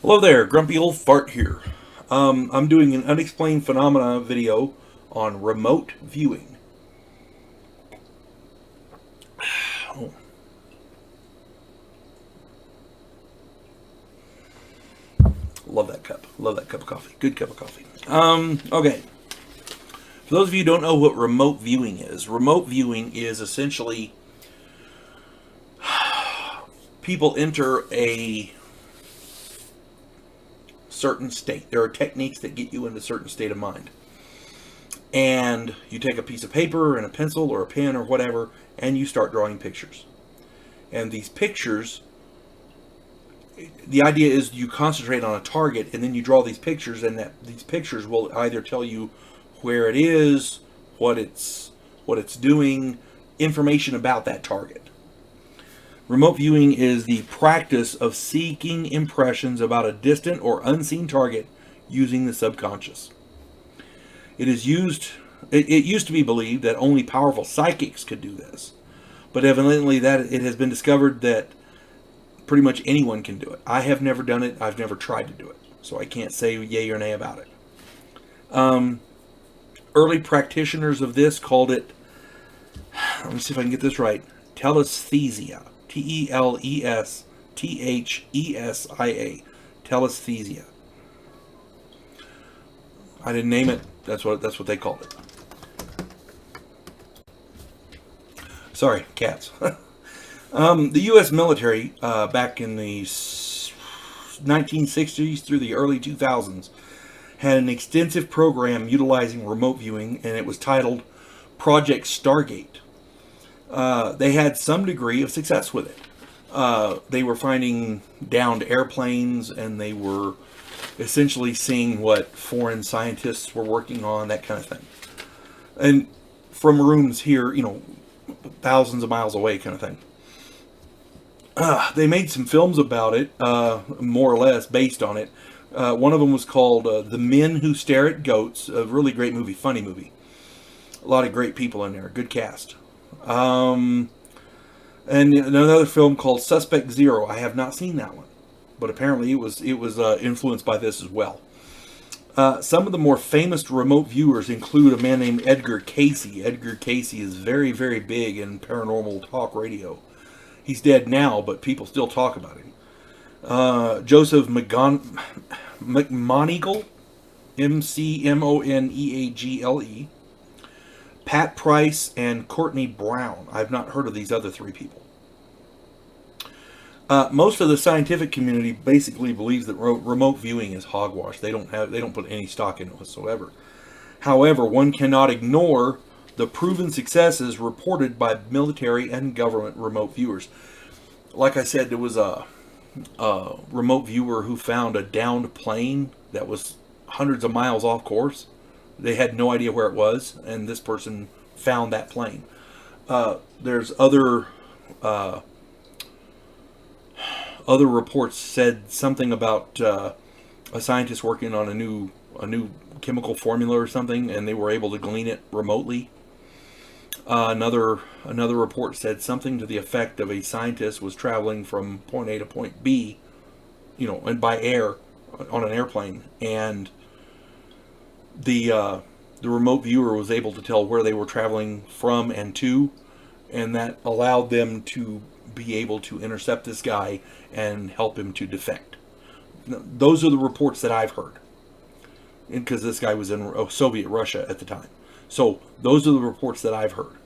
Hello there, grumpy old fart here. I'm doing an unexplained phenomena video on remote viewing. Oh. Love that cup. Love that cup of coffee. Good cup of coffee. Okay. For those of you who don't know what remote viewing is essentially people enter a certain state. There are techniques that get you into a certain state of mind. And you take a piece of paper and a pencil or a pen or whatever, and you start drawing pictures. And these pictures, the idea is you concentrate on a target and then you draw these pictures, and these pictures will either tell you where it is, what it's doing, information about that target. Remote viewing is the practice of seeking impressions about a distant or unseen target using the subconscious. It used to be believed that only powerful psychics could do this, but evidently that it has been discovered that pretty much anyone can do it. I have never done it. I've never tried to do it, so I can't say yay or nay about it. Early practitioners of this called it, let me see if I can get this right, telesthesia. Telesthesia. Telesthesia. I didn't name it. That's what they called it. Sorry, cats. The U.S. military, back in the 1960s through the early 2000s, had an extensive program utilizing remote viewing, and it was titled Project Stargate. They had some degree of success with it. They were finding downed airplanes, and they were essentially seeing what foreign scientists were working on, that kind of thing. And from rooms here, thousands of miles away, kind of thing. They made some films about it, more or less based on it. One of them was called The Men Who Stare at Goats, a really great movie, funny movie. A lot of great people in there, good cast. And another film called Suspect Zero. I have not seen that one, but apparently it was influenced by this as well. Some of the more famous remote viewers include a man named Edgar Casey. Edgar Casey is very, very big in paranormal talk radio. He's dead now, but people still talk about him. Joseph McMoneagle, McMoneagle. Pat Price and Courtney Brown. I've not heard of these other three people. Most of the scientific community basically believes that remote viewing is hogwash. They don't put any stock in it whatsoever. However, one cannot ignore the proven successes reported by military and government remote viewers. Like I said, there was a remote viewer who found a downed plane that was hundreds of miles off course. They had no idea where it was, and this person found that plane. There's other reports said something about a scientist working on a new chemical formula or something, and they were able to glean it remotely. Another report said something to the effect of a scientist was traveling from point A to point B, and by air on an airplane, and the remote viewer was able to tell where they were traveling from and to, and that allowed them to be able to intercept this guy and help him to defect. Those are the reports that I've heard, because this guy was in Soviet Russia at the time. So those are the reports that I've heard.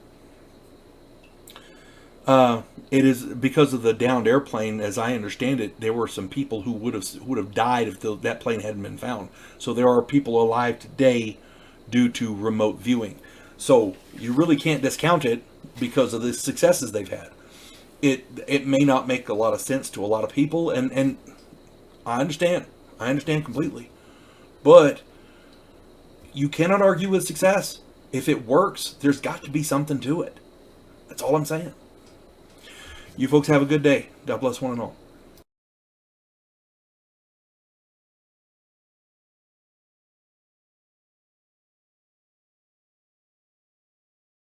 It is because of the downed airplane, as I understand it. There were some people who would have died if that plane hadn't been found. So there are people alive today due to remote viewing. So you really can't discount it because of the successes they've had. It may not make a lot of sense to a lot of people, and I understand completely, but you cannot argue with success. If it works, there's got to be something to it. That's all I'm saying. You folks have a good day. God bless one and all.